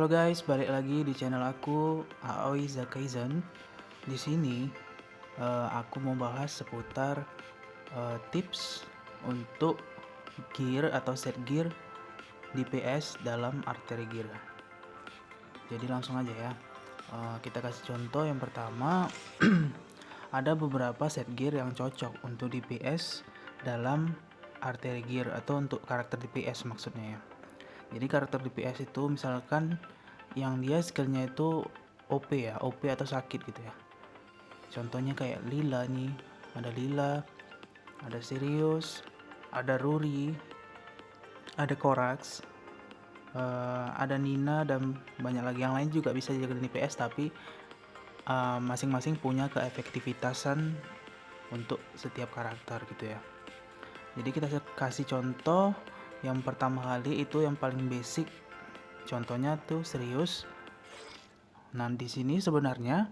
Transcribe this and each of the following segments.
Halo guys, balik lagi di channel aku Aoi Zakaizen. Di sini aku mau bahas seputar tips untuk gear atau set gear DPS dalam arteri gear. Jadi langsung aja ya. Kita kasih contoh yang pertama. Ada beberapa set gear yang cocok untuk DPS dalam arteri gear atau untuk karakter DPS maksudnya ya. Jadi karakter DPS itu misalkan yang dia skillnya itu OP ya, OP atau sakit gitu ya. Contohnya kayak Lila nih, ada Lila, ada Sirius, ada Ruri, ada Korax, ada Nina dan banyak lagi yang lain juga bisa jadi DPS, tapi masing-masing punya keefektivitasan untuk setiap karakter gitu ya. Jadi kita kasih contoh yang pertama kali itu yang paling basic. Contohnya tuh Sirius. Nah, di sini sebenarnya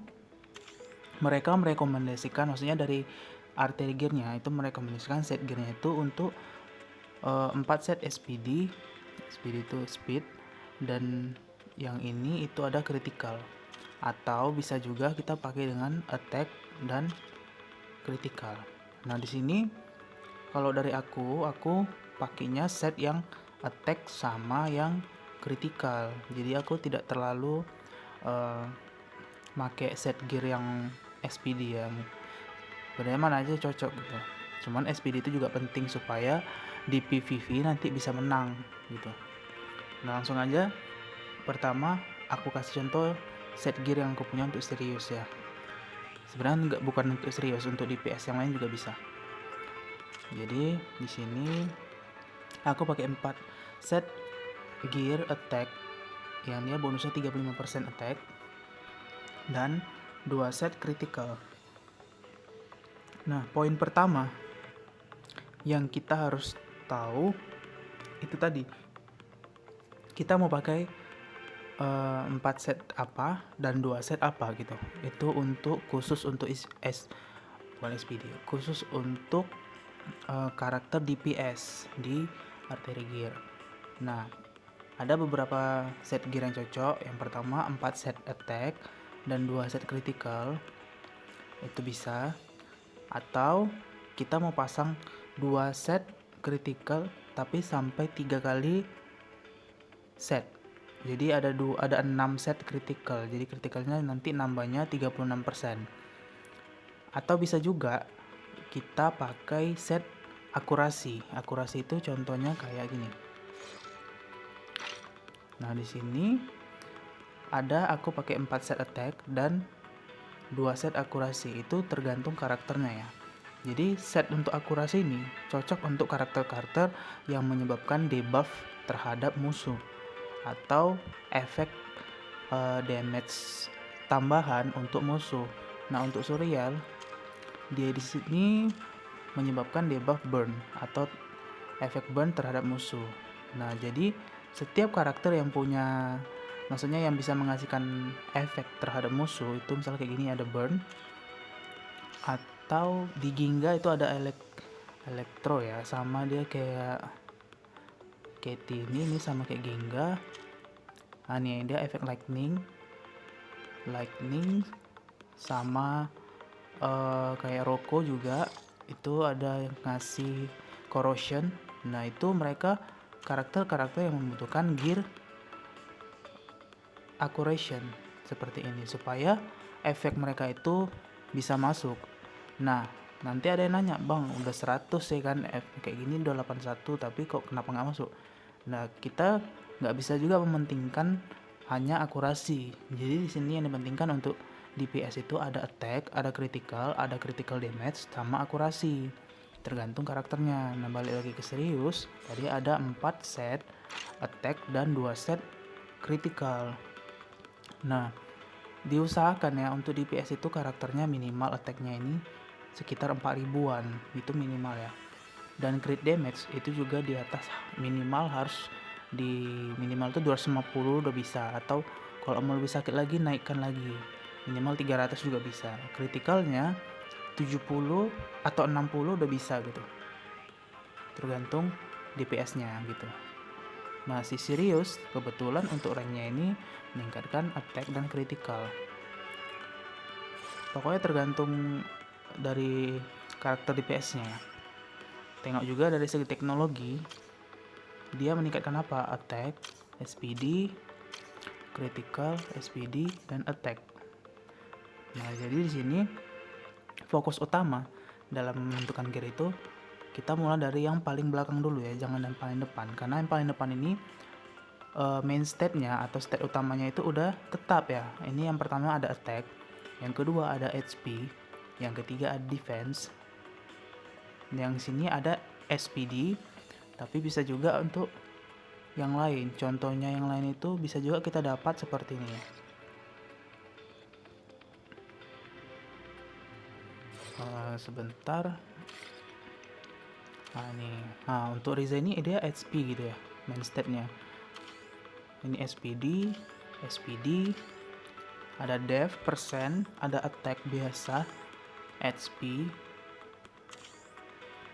mereka merekomendasikan, maksudnya dari arteri gearnya itu merekomendasikan set gearnya itu untuk 4 set SPD. SPD itu speed, dan yang ini itu ada critical. Atau bisa juga kita pakai dengan attack dan critical. Nah, di sini kalau dari aku pakainya set yang attack sama yang critical. Jadi aku tidak terlalu pakai set gear yang SPD ya. Sebenarnya mana aja cocok gitu. Cuman SPD itu juga penting supaya di PVV nanti bisa menang gitu. Nah, langsung aja. Pertama aku kasih contoh set gear yang aku punya untuk Sirius ya. Sebenarnya bukan untuk Sirius, untuk DPS yang lain juga bisa. Jadi di sini aku pakai 4 set gear attack yang dia bonusnya 35% attack dan 2 set critical. Nah, poin pertama yang kita harus tahu itu tadi, kita mau pakai 4 set apa dan 2 set apa gitu. Itu untuk khusus untuk bukan SPD, khusus untuk karakter DPS di arteri gear. Nah, ada beberapa set gear yang cocok. Yang pertama 4 set attack dan 2 set critical. Itu bisa. Atau kita mau pasang 2 set critical tapi sampai 3 kali set. Jadi ada 6 set critical. Jadi critical-nya nanti nambahnya 36%. Atau bisa juga kita pakai set akurasi. Akurasi itu contohnya kayak gini. Nah, di sini ada aku pakai 4 set attack dan 2 set akurasi. Itu tergantung karakternya ya. Jadi set untuk akurasi ini cocok untuk karakter-karakter yang menyebabkan debuff terhadap musuh atau efek damage tambahan untuk musuh. Nah, untuk Suriel dia di sini menyebabkan debuff burn atau efek burn terhadap musuh. Nah, jadi setiap karakter yang punya, maksudnya yang bisa menghasilkan efek terhadap musuh itu misalnya kayak gini ada burn, atau di Ginga itu ada elektro ya, sama dia kayak Katie ini sama kayak Ginga. Nah, nih dia efek lightning sama kayak Roko juga itu ada yang ngasih corrosion. Nah, itu mereka karakter-karakter yang membutuhkan gear accuracy seperti ini supaya efek mereka itu bisa masuk. Nah, nanti ada yang nanya, bang udah 100 ya kan, kayak gini udah 81 tapi kok kenapa nggak masuk. Nah, kita nggak bisa juga mementingkan hanya akurasi. Jadi di sini yang dipentingkan untuk DPS itu ada attack, ada critical damage, sama akurasi. Tergantung karakternya. Nah, balik lagi ke Sirius, tadi ada 4 set attack dan 2 set critical. Nah, diusahakan ya untuk DPS itu karakternya minimal attacknya ini sekitar 4000-an, itu minimal ya. Dan crit damage itu juga di atas minimal, harus di minimal tuh 250 udah bisa, atau kalau mau lebih sakit lagi naikkan lagi minimal 300 juga bisa. Kritikalnya 70 atau 60 udah bisa gitu, tergantung DPS nya gitu. Nah, si Sirius kebetulan untuk ranknya ini meningkatkan attack dan critical. Pokoknya tergantung dari karakter DPS-nya. Tengok juga dari segi teknologi, dia meningkatkan apa? Attack, SPD, critical, SPD, dan attack. Nah, jadi di sini fokus utama dalam menentukan gear itu kita mulai dari yang paling belakang dulu ya, jangan yang paling depan. Karena yang paling depan ini main stat-nya atau stat utamanya itu udah tetap ya. Ini yang pertama ada attack, yang kedua ada HP, yang ketiga ada defense, yang sini ada SPD, tapi bisa juga untuk yang lain. Contohnya yang lain itu bisa juga kita dapat seperti ini ya. Sebentar. Nah, untuk Riza ini dia HP gitu ya, main statnya. Ini SPD, SPD, ada def persen, ada attack biasa, HP.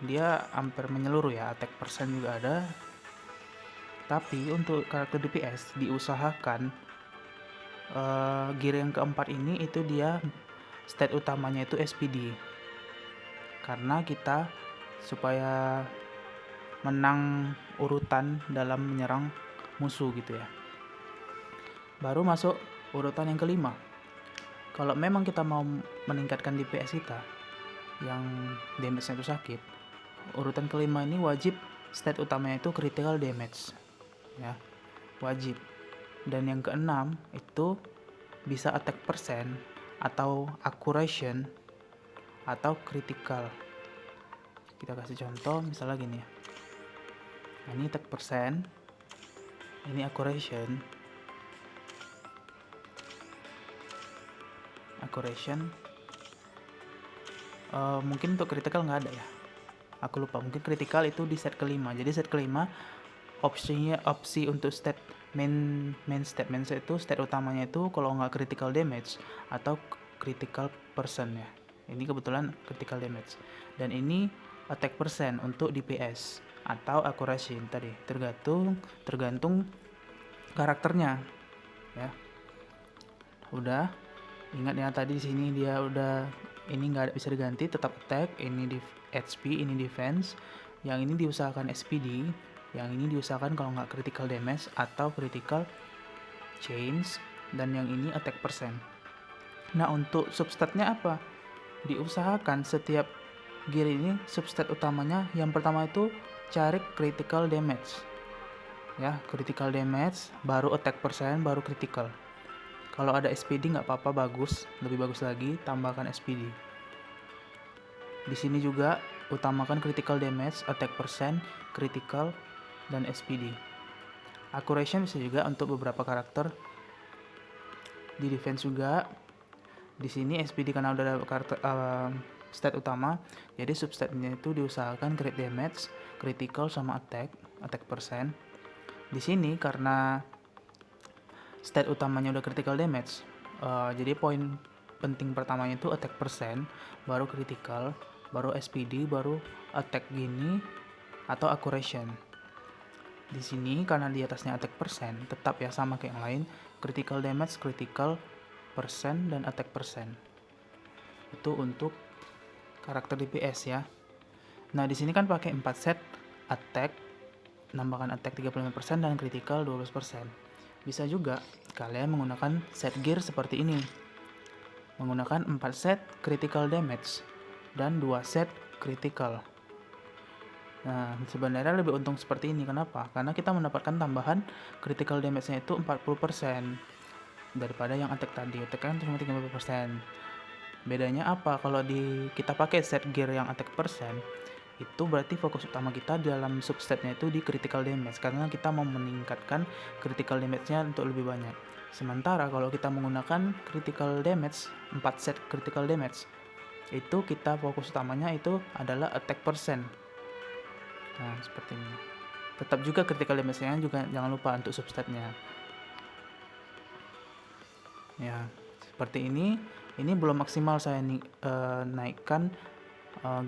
Dia hampir menyeluruh ya, attack persen juga ada. Tapi untuk karakter DPS diusahakan gear yang keempat ini itu dia stat utamanya itu SPD. Karena kita supaya menang urutan dalam menyerang musuh gitu ya. Baru masuk urutan yang kelima. Kalau memang kita mau meningkatkan DPS kita yang damage-nya itu sakit, urutan kelima ini wajib stat utamanya itu critical damage ya, wajib. Dan yang keenam itu bisa attack percent atau accuracy atau critical. Kita kasih contoh misalnya gini ya, ini attack percent, ini accuracy, mungkin untuk critical nggak ada ya, aku lupa, mungkin critical itu di set kelima. Jadi set kelima opsi untuk stat main stat itu stat utamanya itu kalau nggak critical damage atau critical percent ya. Ini kebetulan critical damage, dan ini attack percent untuk DPS atau accuracy tadi, tergantung karakternya ya. Udah ingat ya tadi di sini dia udah, ini nggak bisa diganti, tetap attack, ini di HP, ini defense, yang ini diusahakan SPD, yang ini diusahakan kalau nggak critical damage atau critical change, dan yang ini attack percent. Nah, untuk substatnya apa? Diusahakan setiap gear ini substat utamanya yang pertama itu cari critical damage ya, critical damage, baru attack percent, baru critical. Kalau ada SPD nggak apa-apa, bagus, lebih bagus lagi tambahkan SPD. Di sini juga utamakan critical damage, attack percent, critical, dan SPD. Accuracy bisa juga untuk beberapa karakter. Di defense juga. Di sini SPD karena udah ada karakter stat utama, jadi substatnya itu diusahakan crit damage, critical, sama attack percent. Di sini karena stat utamanya udah critical damage, jadi poin penting pertamanya itu attack percent, baru critical, baru SPD, baru attack gini atau accuracy. Di sini karena di atasnya attack percent, tetap ya sama kayak yang lain, critical damage, critical percent, dan attack percent. Itu untuk karakter DPS ya. Nah, di sini kan pakai 4 set attack, nambahkan attack 35% dan critical 12%. Bisa juga kalian menggunakan set gear seperti ini. Menggunakan 4 set critical damage dan 2 set critical. Nah, sebenarnya lebih untung seperti ini. Kenapa? Karena kita mendapatkan tambahan critical damage-nya itu 40% daripada yang attack tadi. Attack kan cuma 30%. Bedanya apa? Kalau kita pakai set gear yang attack percent, itu berarti fokus utama kita dalam substatnya itu di critical damage, karena kita mau meningkatkan critical damage-nya untuk lebih banyak. Sementara kalau kita menggunakan critical damage, 4 set critical damage, itu kita fokus utamanya itu adalah attack percent. Nah, seperti ini. Tetap juga critical damage-nya juga jangan lupa untuk substatnya. Ya, seperti ini. Ini belum maksimal saya naikkan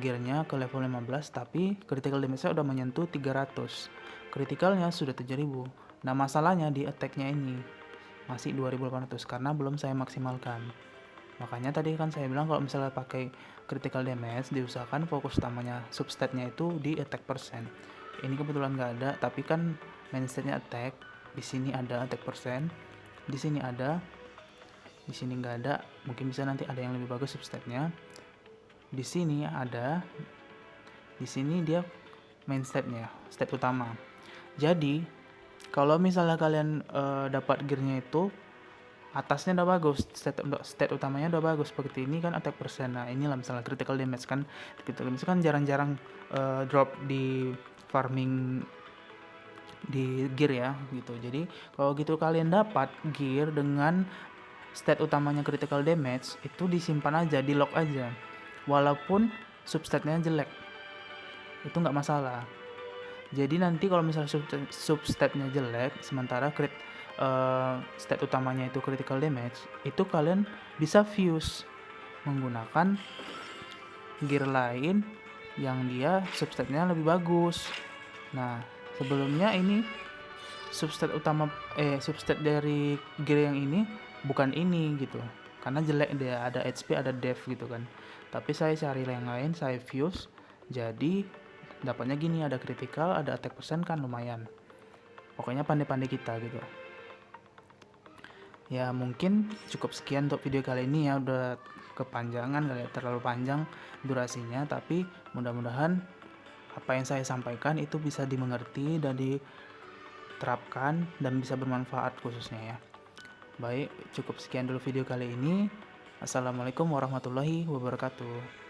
gearnya ke level 15, tapi critical damage-nya udah menyentuh 300. kritikalnya sudah 7.000. Nah, masalahnya di attack-nya ini masih 2.800 karena belum saya maksimalkan. Makanya tadi kan saya bilang kalau misalnya pakai critical damage diusahakan fokus utamanya substatnya itu di attack persen. Ini kebetulan nggak ada, tapi kan main statnya attack. Di sini ada attack persen, di sini ada, di sini nggak ada. Mungkin bisa nanti ada yang lebih bagus substatnya. Di sini ada, di sini dia main statnya, stat utama. Jadi kalau misalnya kalian dapat gearnya itu atasnya udah bagus, stat utamanya udah bagus seperti ini kan attack persen. Nah inilah misalnya critical damage kan jarang-jarang drop di farming di gear ya gitu. Jadi kalau gitu kalian dapat gear dengan stat utamanya critical damage itu disimpan aja, di lock aja, walaupun substatnya jelek itu nggak masalah. Jadi nanti kalau misalnya substatnya jelek sementara stat utamanya itu critical damage, itu kalian bisa fuse menggunakan gear lain yang dia substatnya lebih bagus. Nah sebelumnya ini substat dari gear yang ini bukan ini gitu, karena jelek, dia ada HP ada def gitu kan. Tapi saya cari yang lain, saya fuse, jadi dapatnya gini, ada critical ada attack persen kan lumayan. Pokoknya pandai-pandai kita gitu. Ya mungkin cukup sekian untuk video kali ini ya, udah kepanjangan kali ya, terlalu panjang durasinya, tapi mudah-mudahan apa yang saya sampaikan itu bisa dimengerti dan diterapkan dan bisa bermanfaat khususnya ya. Baik, cukup sekian dulu video kali ini. Assalamualaikum warahmatullahi wabarakatuh.